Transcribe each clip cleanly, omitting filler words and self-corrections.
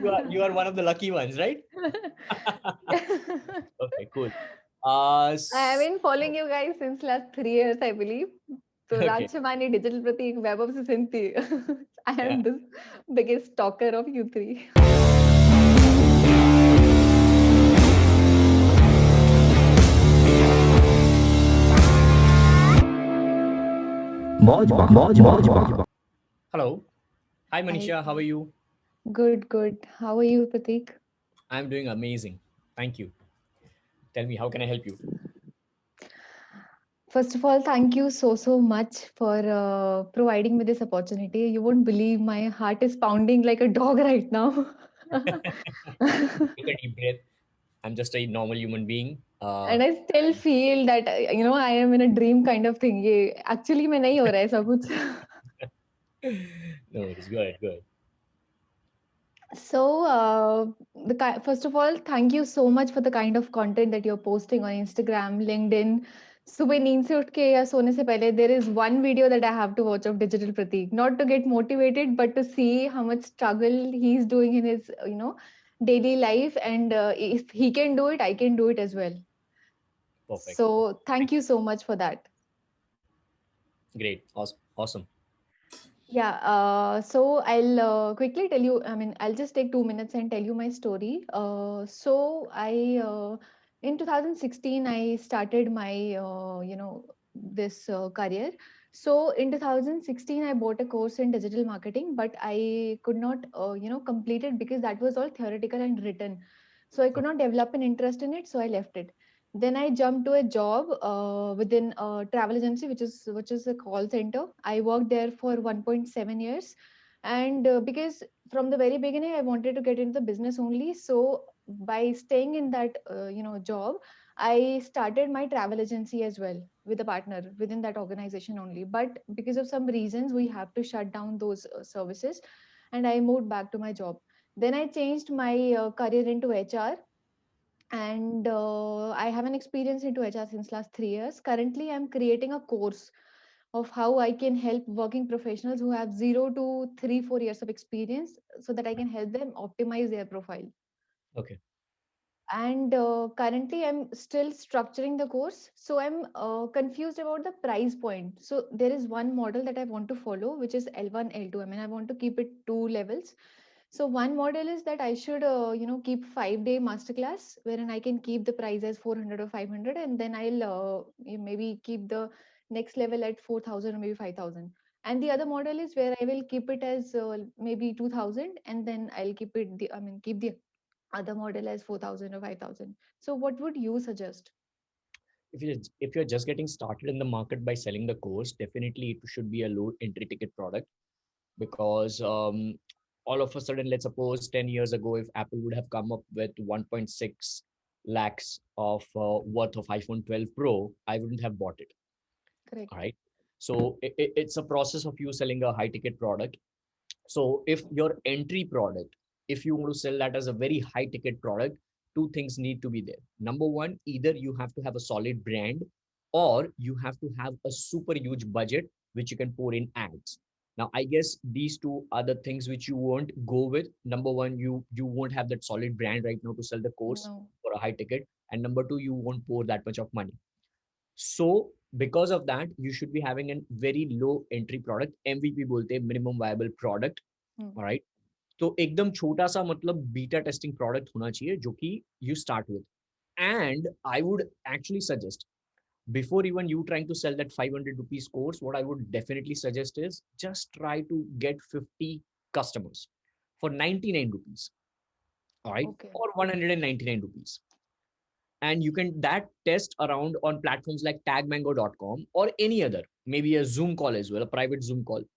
You are one of the lucky ones, right? Okay, cool. I have been following So, you guys since last 3 years, I believe. So okay, Rajshamani, Digital Pratik, Web of Sinti. I yeah. am the biggest stalker of you three. Hello. Hi, Hi. Manisha. How are you? Good, good. How are you, Pratik? I'm doing amazing. Thank you. Tell me, how can I help you? First of all, thank you so much for providing me this opportunity. You won't believe my heart is pounding like a dog right now. Take a deep breath. I'm just a normal human being. And I still And feel that I am in a dream kind of thing. ये actually में नहीं हो रहा है सब कुछ. no, it is good, good. So, first of all, thank you so much for the kind of content that you're posting on Instagram, LinkedIn. सुबह नींद से उठ के या सोने से पहले there is one video that I have to watch of Digital Pratik, not to get motivated, but to see how much struggle he's doing in his daily life, and if he can do it, I can do it as well. Perfect. So, Thank thank you so much for that. you. Great. Awesome. Awesome. Yeah, so I'll quickly tell you. I mean, I'll just take 2 minutes and tell you my story. In 2016, I started my, this career. So in 2016, I bought a course in digital marketing, but I could not, complete it because that was all theoretical and written. So I could Okay. not develop an interest in it, so I left it. Then I jumped to a job within a travel agency, which is a call center. I worked there for 1.7 years, and because from the very beginning I wanted to get into the business only. So by staying in that job, I started my travel agency as well with a partner within that organization only. But because of some reasons, we have to shut down those services, and I moved back to my job. Then I changed my career into HR, and I have an experience into HR since last 3 years. Currently, I'm creating a course of how I can help working professionals who have 0 to 3, 4 years of experience, so that I can help them optimize their profile. Okay. And currently, I'm still structuring the course, so I'm confused about the price point. So there is one model that I want to follow, which is L1, L2. I mean, I want to keep it two levels. So one model is that I should, keep 5-day masterclass wherein I can keep the price as 400 or 500, and then I'll maybe keep the next level at 4,000 or maybe 5,000. And the other model is where I will keep it as maybe 2,000, and then I'll keep the other model as 4,000 or 5,000. So what would you suggest? If you're just getting started in the market by selling the course, definitely it should be a low entry ticket product because all of a sudden, let's suppose 10 years ago, if Apple would have come up with 1.6 lakhs of worth of iPhone 12 Pro, I wouldn't have bought it. All Correct. right. So it's a process of you selling a high ticket product. So if your entry product, if you want to sell that as a very high ticket product, two things need to be there. Number one, either you have to have a solid brand or you have to have a super huge budget which you can pour in ads. Now, I guess these two are the things which you won't go with. Number one, you won't have that solid brand right now to sell the course No. for a high ticket. And number two, you won't pour that much of money. So because of that, you should be having a very low entry product. MVP बोलते हैं minimum viable product. Hmm. All right. तो एकदम छोटा सा मतलब beta testing product होना चाहिए जो कि you start with and I would actually suggest before even you trying to sell that 500 rupees course, what I would definitely suggest is just try to get 50 customers for 99 rupees, all right, Okay. or 199 rupees. And you can that test around on platforms like tagmango.com or any other, maybe a Zoom call as well, a private Zoom call.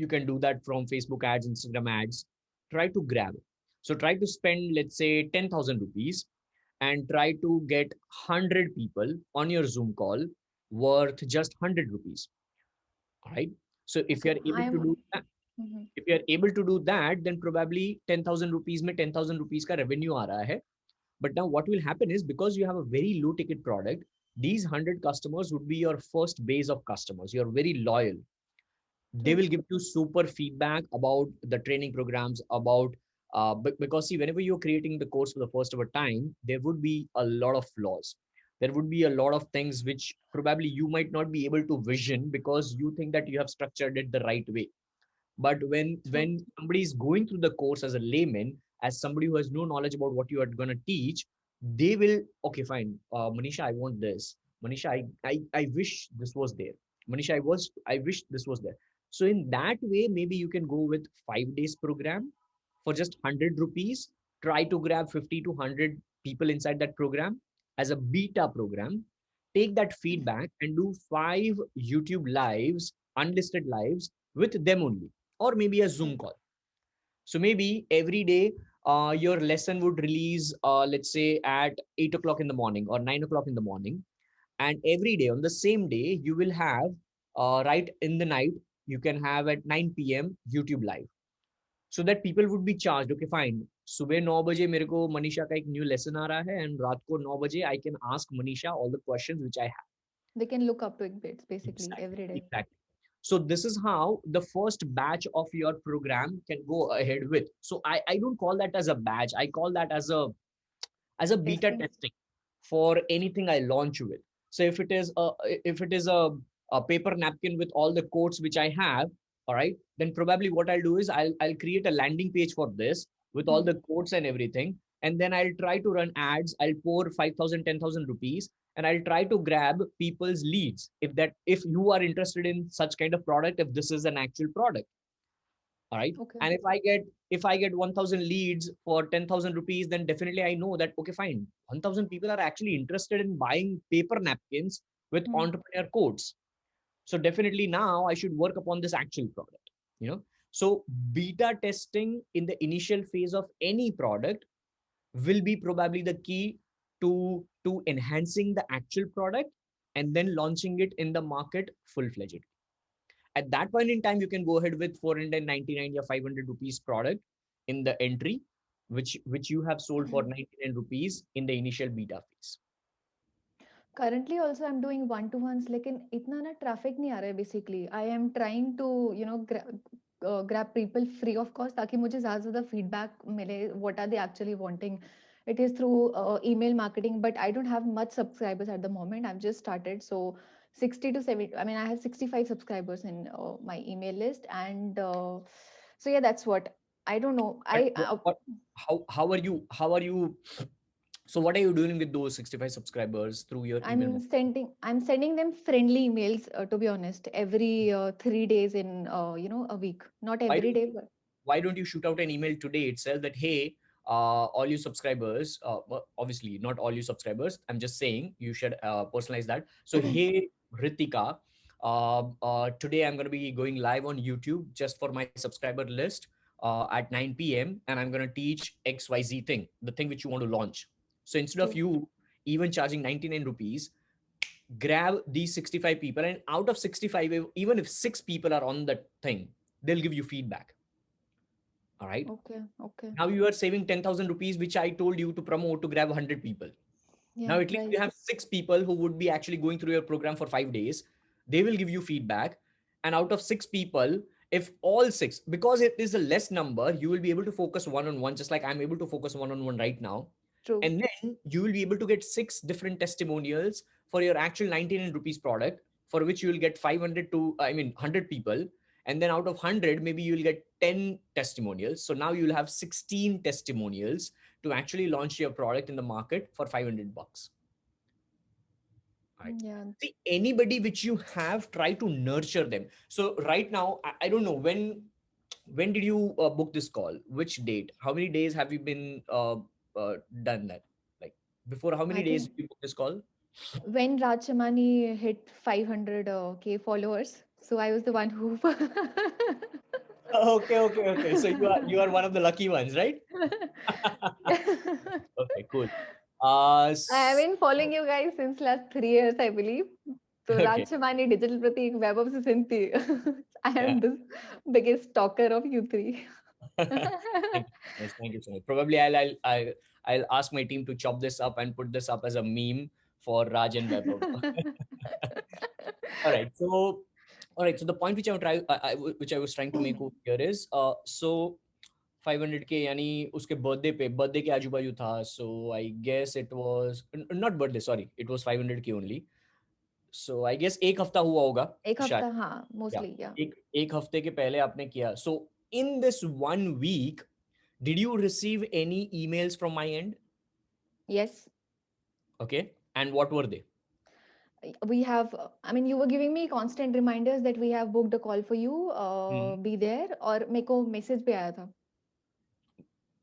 You can do that from Facebook ads, Instagram ads. Try to grab it. So try to spend, let's say, 10,000 rupees and try to get 100 people on your Zoom call worth just 100 rupees. All right. So if Okay. you're able to do that, Mhm. if you're able to do that, then probably 10,000 rupees में 10,000 rupees का revenue आ रहा है. But now what will happen is because you have a very low ticket product, these 100 customers would be your first base of customers. You're very loyal. They True. will give you super feedback about the training programs, about Because see, whenever you're creating the course for the first ever time, there would be a lot of flaws. There would be a lot of things which probably you might not be able to vision because you think that you have structured it the right way. But True. when somebody is going through the course as a layman, as somebody who has no knowledge about what you are going to teach, they will, okay, fine, Manisha, I want this. Manisha, I wish this was there. Manisha, I wish this was there. So in that way, maybe you can go with 5 days program for just 100 rupees. Try to grab 50 to 100 people inside that program as a beta program. Take that feedback and do 5 YouTube lives, unlisted lives with them only, or maybe a Zoom call. So maybe every day, your lesson would release, let's say at 8 o'clock in the morning or 9 o'clock in the morning. And every day on the same day, you will have, right in the night, you can have at 9 p.m. YouTube live. So that people would be charged. Okay, fine. सुबह 9 बजे मेरे को मनीषा का एक new lesson आ रहा है and रात को 9 बजे I can ask Manisha all the questions which I have. They can look up to it basically Exactly, every day. exactly. So this is how the first batch of your program can go ahead with. So I don't call that as a batch. I call that as a beta Testing. testing for anything I launch with. So if it is a paper napkin with all the quotes which I have, all right, then probably what I'll do is I'll create a landing page for this with all Hmm. the quotes and everything. And then I'll try to run ads. I'll pour 5,000, 10,000 rupees, and I'll try to grab people's leads. If you are interested in such kind of product, if this is an actual product, all right. Okay. And if I get 1,000 leads for 10,000 rupees, then definitely I know that, okay, fine, 1,000 people are actually interested in buying paper napkins with Hmm. entrepreneur codes. So definitely now I should work upon this actual product, you know. So beta testing in the initial phase of any product will be probably the key to enhancing the actual product and then launching it in the market full-fledged. At that point in time, you can go ahead with 499 or 500 rupees product in the entry, which you have sold for 99 rupees in the initial beta phase. Currently also I'm doing one to ones, लेकिन इतना ना traffic नहीं आ रहा है basically. I am trying to grab people free of cost ताकि मुझे ज़्यादा से ज़्यादा feedback मिले. What are they actually wanting? It is through email marketing, but I don't have much subscribers at the moment. I've just started, so 60 to 70. I mean, I have 65 subscribers in my email list, and so yeah, that's what. I don't know. But what how are you so what are you doing with those 65 subscribers through your email marketing? I'm sending them friendly emails, to be honest, every 3 days in a week. Not Why every don't day, you but why don't you shoot out an email today itself that, hey, all you subscribers, well, obviously not all you subscribers, I'm just saying you should personalize that. So hey, Ritika, today I'm going to be going live on YouTube just for my subscriber list at 9 p.m. and I'm going to teach XYZ thing, the thing which you want to launch. So instead of true. you even charging 99 rupees, grab these 65 people, and out of 65, even if 6 people are on that thing, they'll give you feedback. All right. Okay, okay. Now you are saving 10,000 rupees, which I told you to promote to grab 100 people. Yeah, Now at least right. you have 6 people who would be actually going through your program for 5 days. They will give you feedback. And out of 6 people, if all six, because it is a less number, you will be able to focus one on one, just like I'm able to focus one on one right now. True. And then you will be able to get 6 different testimonials for your actual 99 rupees product, for which you will get 500 to, I mean, 100 people. And then out of 100, maybe you will get 10 testimonials. So now you'll have 16 testimonials to actually launch your product in the market for 500 bucks. Right. Yeah. See, anybody which you have, try to nurture them. So right now, I don't know when did you book this call? Which date? How many days have you been done that? Like before, how I many days think did you book this call? when Raj Shamani hit 500 K followers, so I was the one who. Okay, okay, okay. So you are one of the lucky ones, right? Okay, cool. I have So, been following you guys since last 3 years, I believe. So okay. Raj Shamani, Digital Pratik, Web of Sinti. I Yeah. am the biggest stalker of you three. Thank you so much. Thank you so much. Probably I'll ask my team to chop this up and put this up as a meme for Raj and Vaibhav. All right. So, all right. So the point which I was trying to make over here is, so 500K यानी उसके birthday के आजू बाजू था. So I guess it was not birthday, sorry, it was 500K only. So I guess एक हफ्ता हुआ होगा एक शायद. हफ्ता, हाँ, या मोस्टली, या। एक हफ्ते के पहले आपने किया. So in this 1 week, did you receive any emails from my end? Yes. Okay, and what were they? We have, I mean, you were giving me constant reminders that we have booked a call for you, Hmm. be there, और मेरे को message भी आया था,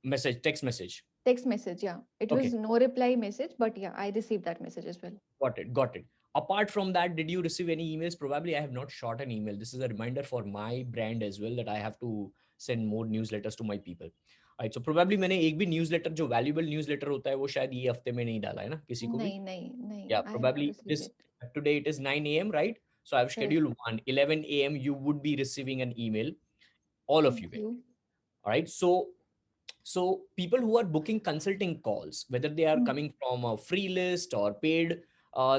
Message, text message. text message, yeah. It was Okay, no reply message, but yeah, I received that message as well. got it, got it. Apart from that, did you receive any emails? Probably I have not shot an email. This is a reminder for my brand as well that I have to send more newsletters to my people. Right, so probably मैंने एक भी newsletter जो valuable newsletter होता है वो शायद ये हफ्ते में नहीं डाला है ना किसी को भी. नहीं, नहीं, नहीं, Yeah, I have not probably received this it. today it is 9 a.m., right? So I've Correct. scheduled 11 a.m. You would be receiving an email, all of Thank you will. you. All right. So people who are booking consulting calls, whether they are Hmm. coming from a free list or paid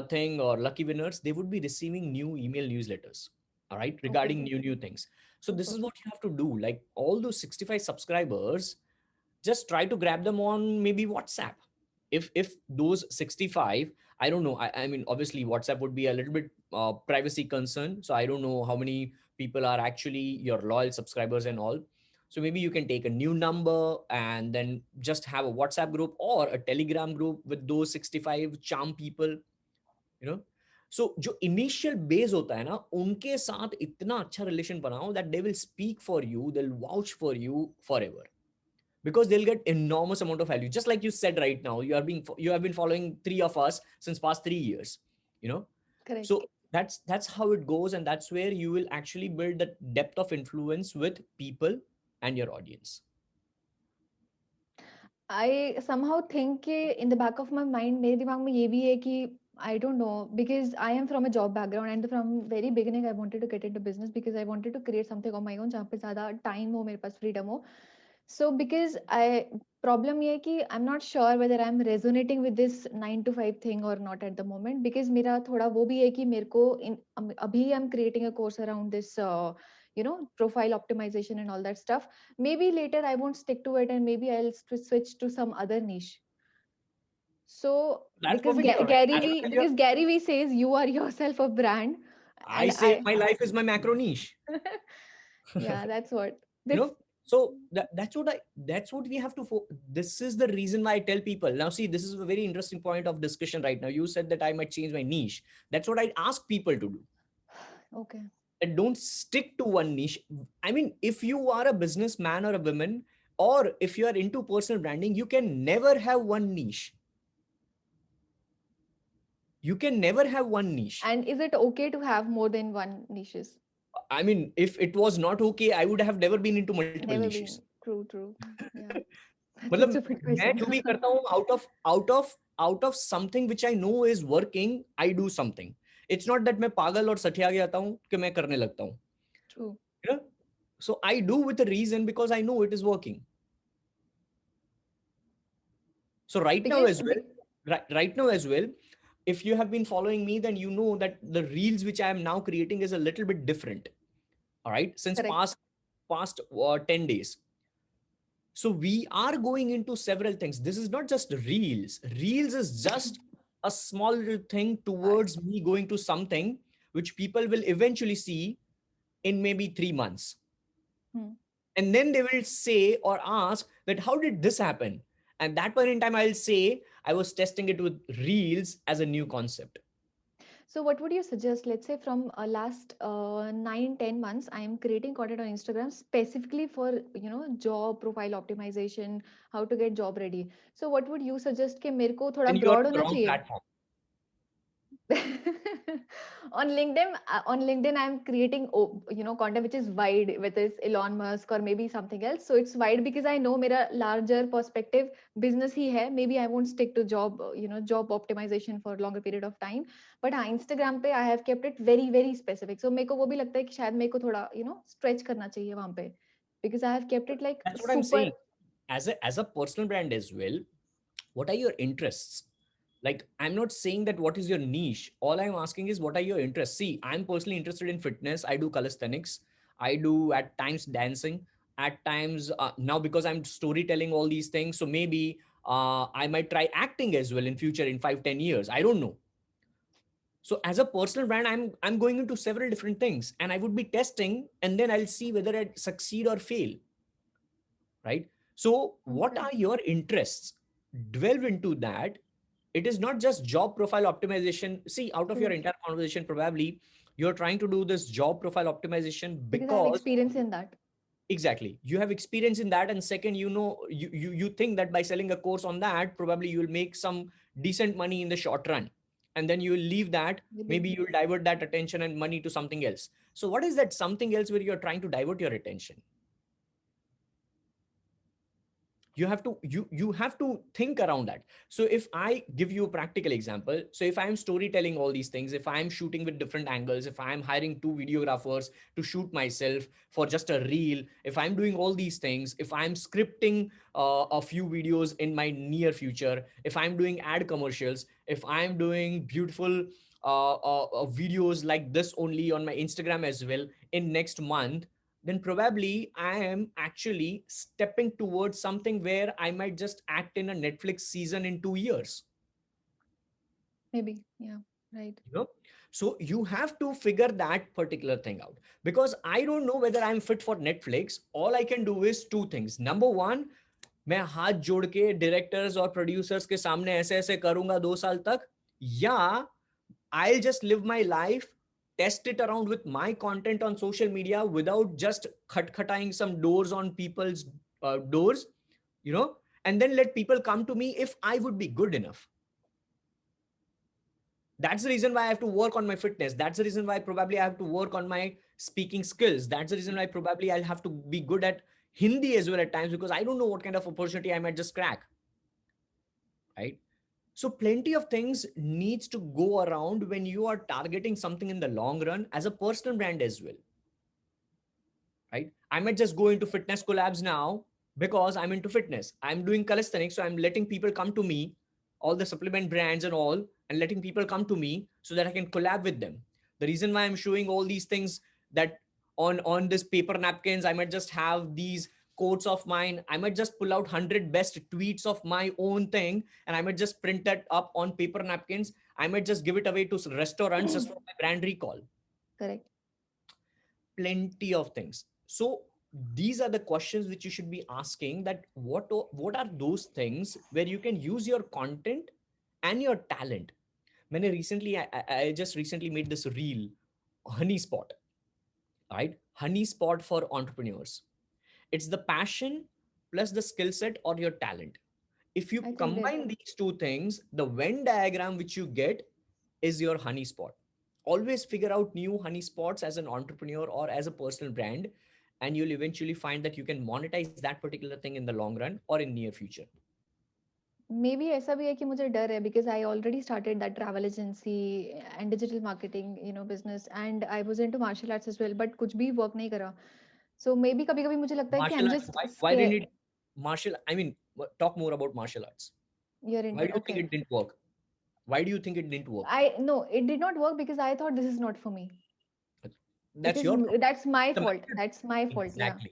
thing or lucky winners, they would be receiving new email newsletters. All right, Okay. regarding new things. So this is Super. what you have to do. Like all those 65 subscribers, just try to grab them on maybe WhatsApp. If those 65, I don't know. I mean, obviously WhatsApp would be a little bit privacy concern. So I don't know how many people are actually your loyal subscribers and all. So maybe you can take a new number and then just have a WhatsApp group or a Telegram group with those 65 charm people, you know. So जो initial base होता है ना उनके साथ इतना अच्छा relation बनाओ that they will speak for you, they'll vouch for you forever, because they'll get enormous amount of value. Just like you said right now, you have been following three of us since past 3 years, you know. Correct. So that's how it goes, and that's where you will actually build that depth of influence with people and your audience. I somehow think कि in the back of my mind मेरे दिमाग में ये भी है कि I don't know, because I am from a job background and from very beginning I wanted to get into business because I wanted to create something on my own जहाँ पे ज़्यादा time हो, मेरे पास freedom हो. So because I problem ये है कि I'm not sure whether I'm resonating with this 9 to 5 thing or not at the moment, because मेरा थोड़ा वो भी है कि मेरे को अभी I'm creating a course around this profile optimization and all that stuff. Maybe later I won't stick to it and maybe I'll switch to some other niche. So That's because perfectly all right. Gary As long V as you're, because Gary V says you are yourself a brand, I and say I my life is my macro niche. yeah, that's what You this. know, so that's what we have to this is the reason why I tell people. Now see, this is a very interesting point of discussion right now. You said that I might change my niche. That's what I ask people to do. Okay. And don't stick to one niche. I mean, if you are a businessman or a woman, or if you are into personal branding, you can never have one niche. You can never have one niche. And is it okay to have more than one niches? I mean, if it was not okay, I would have never been into multiple Never niches. been. True, true. Yeah. That's a मतलब stupid मैं question. जो भी करता हूँ out of something which I know is working, I do something. It's not that मैं पागल और सठिया गया आता हूँ कि मैं करने लगता हूँ. True. You know? So I do with a reason because I know it is working. So right now Because as well, right now as well, if you have been following me, then you know that the reels which I am now creating is a little bit different. All right, since correct. past 10 days. So we are going into several things. This is not just reels. Reels is just a small little thing Part. towards me going to something which people will eventually see in maybe 3 months. Hmm. And then they will say or ask that how did this happen? And that point in time, I'll say I was testing it with reels as a new concept. So what would you suggest? Let's say from last 9, 10 months, I am creating content on Instagram specifically for job profile optimization, how to get job ready. So what would you suggest कि मेरे को थोड़ा Then you are broad on the होना wrong चाहिए? platform. On LinkedIn I'm creating content which is wide, whether it's Elon Musk or maybe something else. So it's wide because I know मेरा larger perspective business ही है. Maybe I won't stick to job optimization for longer period of time. But हाँ, Instagram पे I have kept it very very specific. So मेरे को वो भी लगता है कि शायद मेरे को थोड़ा stretch करना चाहिए वहाँ पे, because I have kept it like That's what I'm super. saying. As a personal brand as well, what are your interests? Like, I'm not saying that what is your niche. All I'm asking is what are your interests. See, I'm personally interested in fitness. I do calisthenics. I do at times dancing. at times now, because I'm storytelling all these things, so maybe I might try acting as well in future, in 5-10 years, I don't know. So as a personal brand, I'm going into several different things, and I would be testing, and then I'll see whether I succeed or fail, right? So what Okay. are your interests? Delve into that. It is not just job profile optimization. See, out of your True. entire conversation, probably you're trying to do this job profile optimization Because I have because experience in that. exactly you have experience in that, and second, you think that by selling a course on that, probably you will make some decent money in the short run, and then you will leave that. Maybe. Maybe you'll divert that attention and money to something else. So what is that something else where you're trying to divert your attention? You have to think around that. So if I give you a practical example, so if I'm storytelling all these things, if I'm shooting with different angles, if I'm hiring two videographers to shoot myself for just a reel, if I'm doing all these things, if I'm scripting a few videos in my near future, if I'm doing ad commercials, if I'm doing beautiful videos like this only on my Instagram as well in next month, then probably I am actually stepping towards something where I might just act in a Netflix season in 2 years. Maybe. Yeah. Right. You know? So you have to figure that particular thing out, because I don't know whether I'm fit for Netflix. All I can do is two things. Number one, मैं हाथ जोड़ के directors और producers के सामने ऐसे ऐसे करूंगा 2 साल तक, या I'll just live my life, test it around with my content on social media without just khatkhataing some doors on people's doors, you know, and then let people come to me if I would be good enough. That's the reason why I have to work on my fitness. That's the reason why probably I have to work on my speaking skills. That's the reason why probably I'll have to be good at Hindi as well at times, because I don't know what kind of opportunity I might just crack, right? So plenty of things needs to go around when you are targeting something in the long run as a personal brand as well, right? I might just go into fitness collabs now because I'm into fitness. I'm doing calisthenics, so I'm letting people come to me, all the supplement brands and all, and letting people come to me so that I can collab with them. The reason why I'm showing all these things, that on this paper napkins, I might just have these quotes of mine. I might just pull out 100 best tweets of my own thing, and I might just print that up on paper napkins. I might just give it away to restaurants just for my brand recall. Correct. Plenty of things. So these are the questions which you should be asking, that what are those things where you can use your content and your talent. Many recently I just recently made this reel, honey spot, right? Honey spot for entrepreneurs. It's the passion plus the skill set or your talent. If you I think that combine these two things, the Venn diagram which you get is your honey spot. Always figure out new honey spots as an entrepreneur or as a personal brand, and you'll eventually find that you can monetize that particular thing in the long run or in near future. May be ऐसा भी है कि मुझे डर है because I already started that travel agency and digital marketing business and I was into martial arts as well but कुछ भी work नहीं करा सो मे बी कभी कभी मुझे लगता है कि I Martial am arts, just why didn't it scare martial? I mean, talk more about martial arts. Your Why into do you think okay it didn't work? Why do you think it didn't work? I know it did not work because I thought this is not for me That's because your problem. The method. That's my fault या Exactly.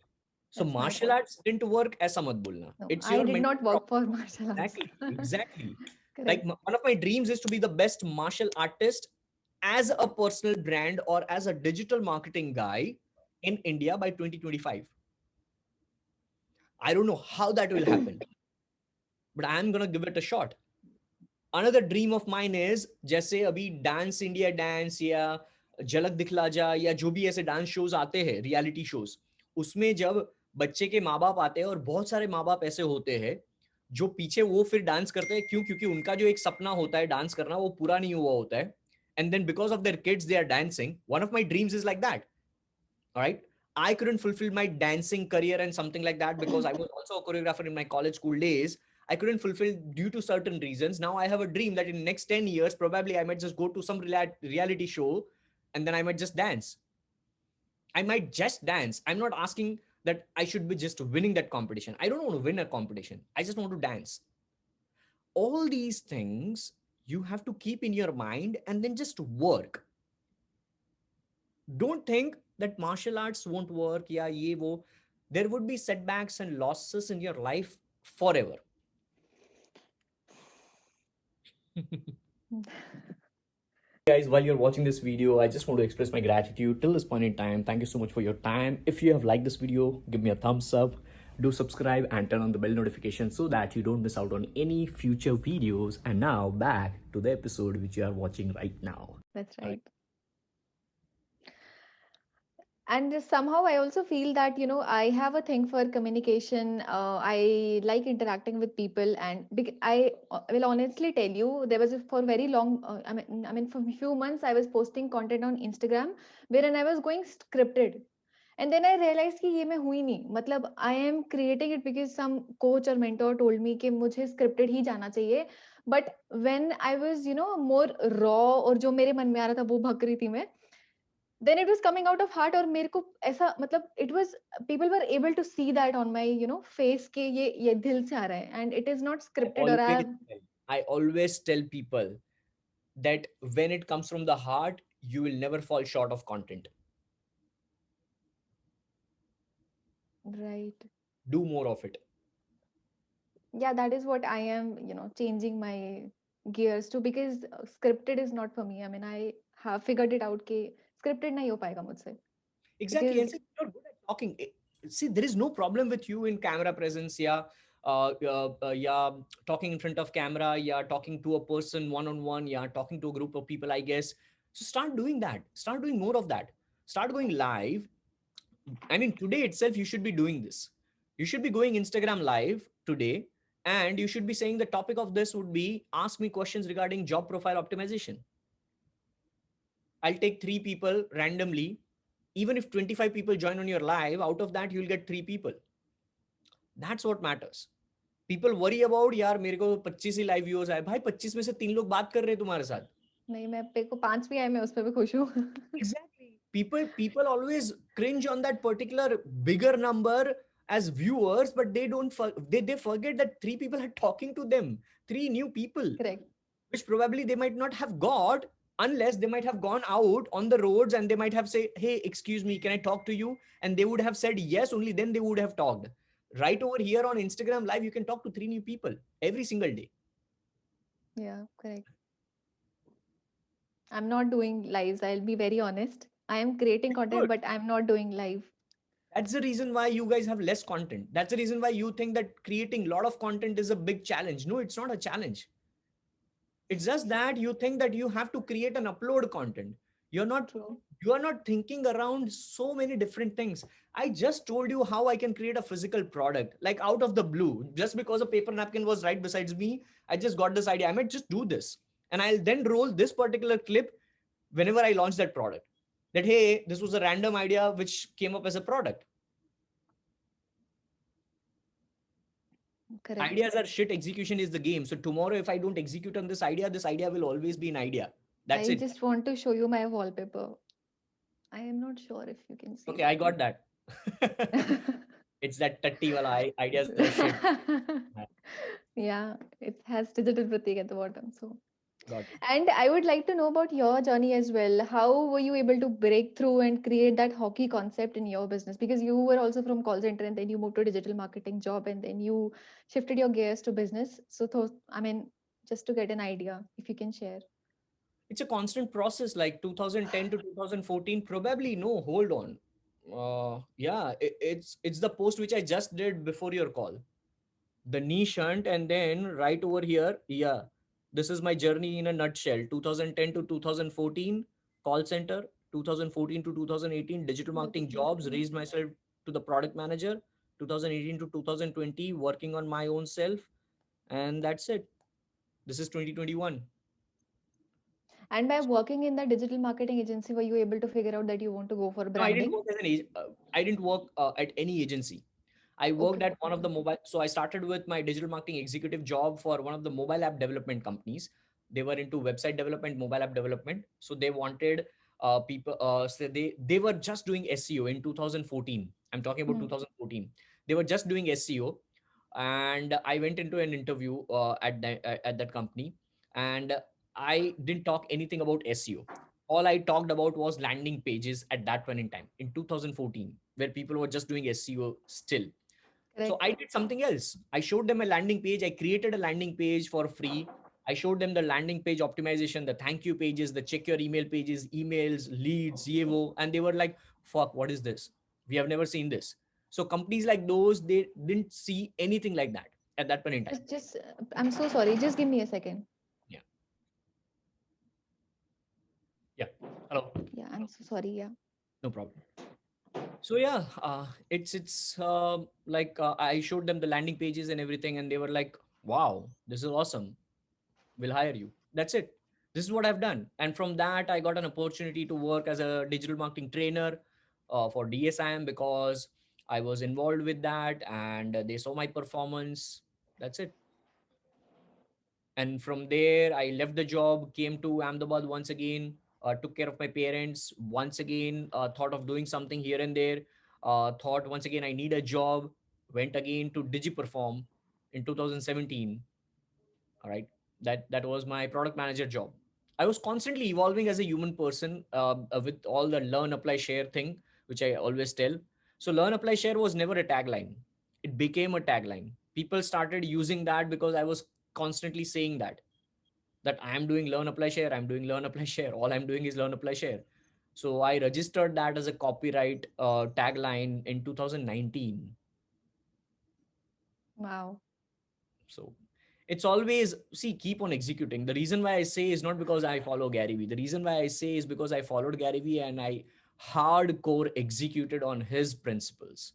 So that's my martial fault arts didn't work, ऐसा मत बोलना. No It's I your did mental not work problem. For martial arts Exactly. Exactly. Like correct one of my dreams is to be the best martial artist as a personal brand or as a digital marketing guy in India by 2025. I don't know how that will happen, but I'm going to give it a shot. Another dream of mine is, जैसे अभी dance India dance या झलक दिखला जा या जो भी ऐसे डांस शोज आते हैं, रियलिटी शोज, उसमें जब बच्चे के माँ बाप आते हैं, और बहुत सारे माँ बाप ऐसे होते हैं जो पीछे वो फिर डांस करते हैं, क्यों? क्योंकि उनका जो एक सपना होता है डांस करना, वो पूरा नहीं हुआ होता है, and then because of their kids they are dancing. One of my dreams is like that. Right, I couldn't fulfill my dancing career and something like that because I was also a choreographer in my college school days. I couldn't fulfill due to certain reasons. Now I have a dream that in the next 10 years probably I might just go to some reality show, and then I might just dance. I might just dance. I'm not asking that I should be just winning that competition. I don't want to win a competition, I just want to dance. All these things you have to keep in your mind and then just work. Don't think that martial arts won't work. Yeah, ye wo. there would be setbacks and losses in your life forever. Guys, while you're watching this video, I just want to express my gratitude till this point in time. Thank you so much for your time. If you have liked this video, give me a thumbs up, do subscribe and turn on the bell notification so that you don't miss out on any future videos. And now back to the episode which you are watching right now. That's right. And somehow I also feel that, I have a thing for communication. I like interacting with people, and I will honestly tell you, there was for very long, I mean for a few months I was posting content on Instagram wherein I was going scripted. And then I realized कि ये मैं हुई नहीं, मतलब I am creating it because some coach or mentor told me कि मुझे scripted ही जाना चाहिए. But when I was, more raw, और जो मेरे मन में आ रहा था वो भक रही थी मैं, then it was coming out of heart, और मेरे को ऐसा मतलब it was, people were able to see that on my, face कि ये दिल से आ रहा है, and it is not I scripted, or I always have. I always tell people that when it comes from the heart, you will never fall short of content. Right. Do more of it. Yeah, that is what I am, changing my gears to, because scripted is not for me. I mean, I have figured it out कि scripted नहीं हो पाएगा मुझसे, Exactly. And because since you're good at talking, see, there is no problem with you in camera presence. Yeah. Yeah, talking in front of camera. Yeah, talking to a person one on one. Yeah, talking to a group of people, I guess. So start doing that. Start doing more of that. Start going live. I mean, today itself, you should be doing this. You should be going Instagram live today. And you should be saying the topic of this would be ask me questions regarding job profile optimization. I'll take three people randomly. Even if 25 people join on your live, out of that, you'll get three people. That's what matters. People worry about यार मेरे को 25 ही live viewers आए भाई 25 में से तीन लोग बात कर रहे हैं तुम्हारे साथ. नहीं, मैं पे को 5 भी आए, मैं उस पे भी खुश हूँ. Exactly. People always cringe on that particular bigger number as viewers, but they don't they forget that three people are talking to them, three new people, Correct. which probably they might not have got unless they might have gone out on the roads and they might have said, hey, excuse me, can I talk to you? And they would have said yes, only then they would have talked. Right over here on Instagram live, you can talk to three new people every single day. Yeah, correct. I'm not doing lives, I'll be very honest. I am creating content, Good. but I'm not doing live. That's the reason why you guys have less content. That's the reason why you think that creating a lot of content is a big challenge. No, it's not a challenge. It's just that you think that you have to create and upload content. You're not True. you are not thinking around so many different things. I just told you how I can create a physical product, like out of the blue, just because a paper napkin was right besides me. I just got this idea. I might just do this, and I'll then roll this particular clip whenever I launch that product. That hey, this was a random idea which came up as a product. Correct. Ideas are shit, execution is the game. So tomorrow if I don't execute on this idea will always be an idea. That's I it. just want to show you my wallpaper. I am not sure if you can see Okay, I that. got that. It's that tatti wala ideas are shit. Yeah, it has digital pratik at the bottom. So, Got it. and I would like to know about your journey as well. How were you able to break through and create that hockey concept in your business? Because you were also from call center, and then you moved to digital marketing job, and then you shifted your gears to business. So, I mean, just to get an idea, if you can share. It's a constant process, like 2010 to 2014. Probably no, hold on. Yeah, it's the post which I just did before your call. The niche hunt, and then right over here, yeah, this is my journey in a nutshell. 2010 to 2014, call center. 2014 to 2018, digital marketing Digital jobs. marketing. Raised myself to the product manager. 2018 to 2020, working on my own self, and that's it. This is 2021. And by working in the digital marketing agency, were you able to figure out that you want to go for No, I didn't branding? work as an agent. I didn't work at any agency. I worked Okay. at one of the mobile. So I started with my digital marketing executive job for one of the mobile app development companies. They were into website development, mobile app development. So they wanted people. So they were just doing SEO in 2014. I'm talking about Hmm. 2014. They were just doing SEO, and I went into an interview at that company, and I didn't talk anything about SEO. All I talked about was landing pages at that point in time in 2014. where people were just doing SEO still. So Correct. I did something else. I showed them a landing page. I created a landing page for free. I showed them the landing page optimization, the thank you pages, the check your email pages, emails, leads, Yevo, and they were like, fuck, what is this? We have never seen this. So companies like those, they didn't see anything like that at that point in time. Just I'm so sorry. Just give me a second. Yeah. Yeah. Hello. Yeah, I'm so sorry. Yeah. No problem. So yeah, it's like I showed them the landing pages and everything, and they were like, "Wow, this is awesome. We'll hire you." That's it. This is what I've done, and from that, I got an opportunity to work as a digital marketing trainer for DSIM because I was involved with that, and they saw my performance. That's it. And from there, I left the job, came to Ahmedabad once again, took care of my parents once again, thought of doing something here and there, thought once again I need a job, went again to DigiPerform in 2017. All right, that was my product manager job. I was constantly evolving as a human person, with all the learn, apply, share thing, which I always tell. So learn, apply, share was never a tagline. It became a tagline. People started using that because I was constantly saying that I am doing learn, apply, share. I'm doing learn, apply, share. All I'm doing is learn, apply, share. So I registered that as a copyright tagline in 2019. Wow. So it's always, see, keep on executing. The reason why I say is not because I follow Gary Vee. The reason why I say is because I followed Gary Vee and I hardcore executed on his principles.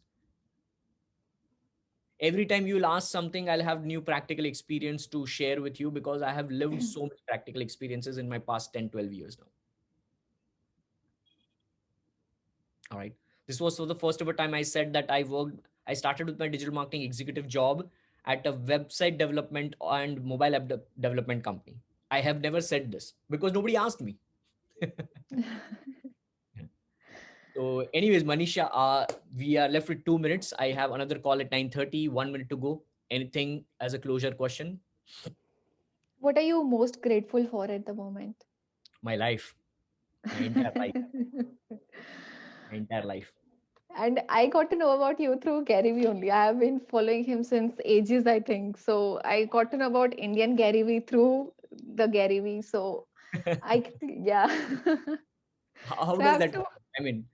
Every time you'll ask something, I'll have new practical experience to share with you because I have lived so many practical experiences in my past 10, 12 years now. All right. This was for the first ever time I said that I started with my digital marketing executive job at a website development and mobile app development company. I have never said this because nobody asked me. So, anyways, Manisha, we are left with 2 minutes. I have another call at 9:30. 1 minute to go. Anything as a closure question? What are you most grateful for at the moment? My life, my entire life, my entire life. And I got to know about you through Gary Vee only. I have been following him since ages, I think. So I got to know about Indian Gary Vee through the Gary Vee. So yeah. How So I does have that to, happen? I mean,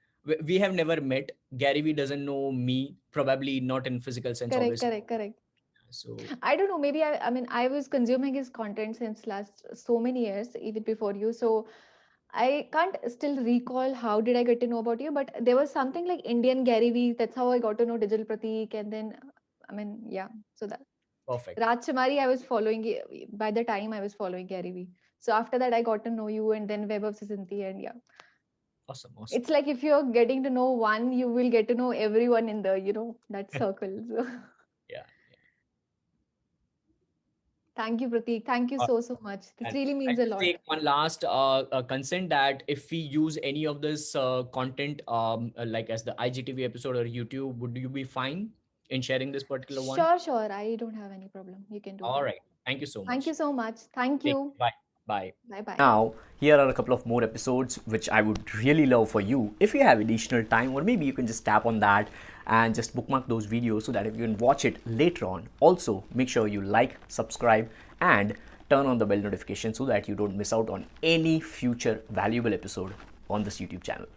we have never met. Gary Vee doesn't know me, probably not in physical sense, correct, obviously. correct, correct. So I don't know. Maybe I mean, I was consuming his content since last so many years, even before you. So I can't still recall how did I get to know about you, but there was something like Indian Gary Vee. That's how I got to know Digital Pratik, and then I mean, yeah. So that perfect. Rajkumari, I was following by the time I was following Gary Vee. So after that, I got to know you, and then Web of Sisinti, and yeah, Awesome, awesome. it's like if you're getting to know one, you will get to know everyone in the that circle. So Yeah. thank you, Pratik. Thank you Uh, so much. This and really I means a just lot. take one last consent that if we use any of this content, like as the IGTV episode or YouTube, would you be fine in sharing this particular one? Sure, sure. I don't have any problem. You can do All that. right. Thank you so Thank much. you so much. Thank Take you. Bye. Bye. Bye bye. Now, here are a couple of more episodes which I would really love for you. If you have additional time, or maybe you can just tap on that and just bookmark those videos so that if you can watch it later on. Also, make sure you like, subscribe, and turn on the bell notification so that you don't miss out on any future valuable episode on this YouTube channel.